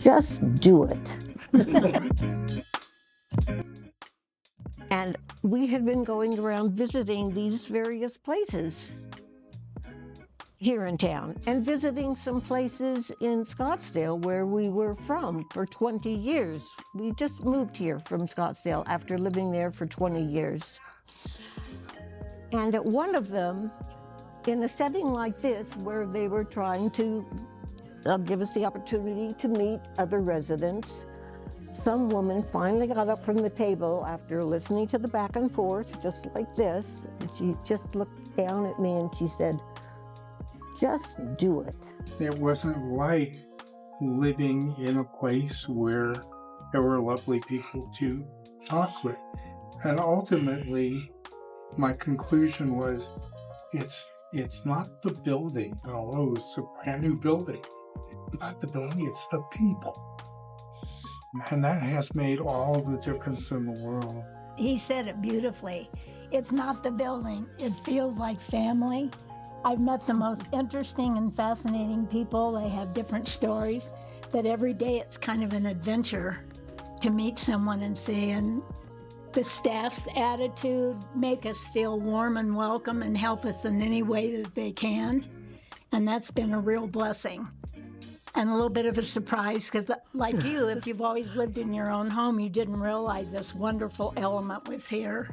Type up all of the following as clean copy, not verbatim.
Just do it. And we had been going around visiting these various places here in town and visiting some places in Scottsdale where we were from for 20 years. We just moved here from Scottsdale after living there for 20 years. And at one of them, in a setting like this where they were trying to give us the opportunity to meet other residents, some woman finally got up from the table after listening to the back and forth, just like this, and she just looked down at me and she said, "Just do it." It wasn't like living in a place where there were lovely people to talk with. And ultimately, my conclusion was, it's not the building, although it's a brand new building. It's not the building, it's the people. And that has made all the difference in the world. He said it beautifully. It's not the building, it feels like family. I've met the most interesting and fascinating people. They have different stories, but every day it's kind of an adventure to meet someone and see. And the staff's attitude make us feel warm and welcome and help us in any way that they can. And that's been a real blessing. And a little bit of a surprise, because like you, if you've always lived in your own home, you didn't realize this wonderful element was here.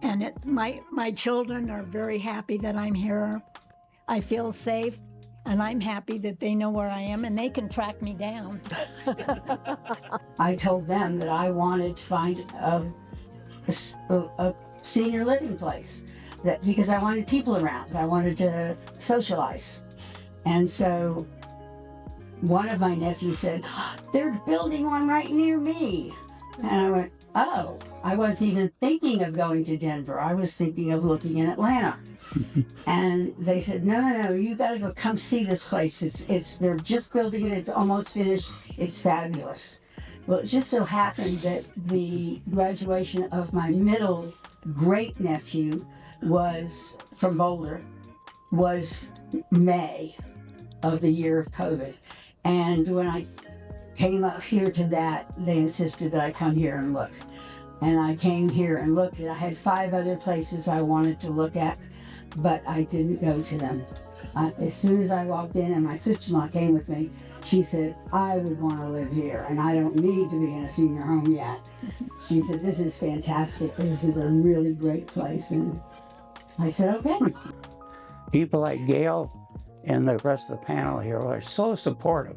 And my children are very happy that I'm here. I feel safe, and I'm happy that they know where I am, and they can track me down. I told them that I wanted to find a senior living place, because I wanted people around. I wanted to socialize. And so one of my nephews said, "They're building one right near me." And I went, "Oh, I wasn't even thinking of going to Denver. I was thinking of looking in Atlanta." And they said, no, you got to go come see this place. They're just building it. It's almost finished. It's fabulous. Well, it just so happened that the graduation of my middle great nephew was from Boulder, was May of the year of COVID. And when I came up here to that, they insisted that I come here and look. And I came here and looked, and I had 5 other places I wanted to look at, but I didn't go to them. As soon as I walked in, and my sister-in-law came with me, she said, "I would want to live here, and I don't need to be in a senior home yet." She said, "This is fantastic. This is a really great place." And I said, "Okay." People like Gail and the rest of the panel here are so supportive.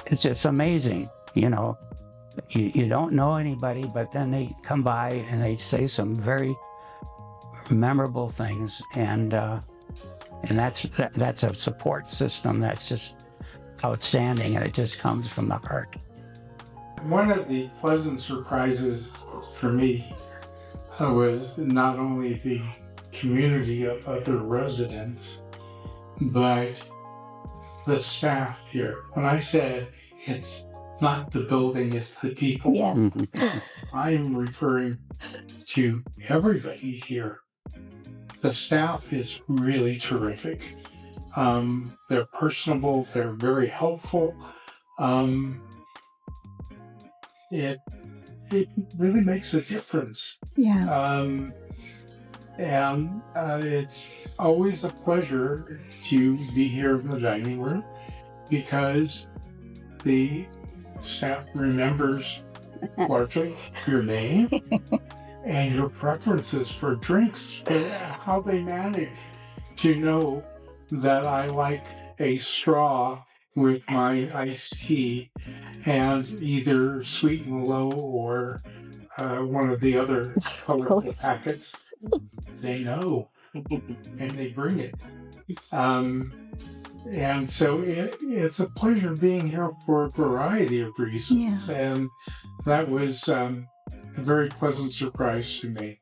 It's just amazing, you know. You don't know anybody, but then they come by and they say some very memorable things, and that's a support system that's just outstanding, and it just comes from the heart. One of the pleasant surprises for me was not only the community of other residents, but the staff here. When I said it's not the building, it's the people, Yes. I'm referring to everybody here. The staff is really terrific. They're personable, they're very helpful. It really makes a difference. Yeah. And it's always a pleasure to be here in the dining room because the staff remembers largely your name and your preferences for drinks, and how they manage to know that I like a straw with my iced tea and either sweet and low or one of the other colorful packets. They know, and they bring it. And so it's a pleasure being here for a variety of reasons. Yeah. And that was a very pleasant surprise to me.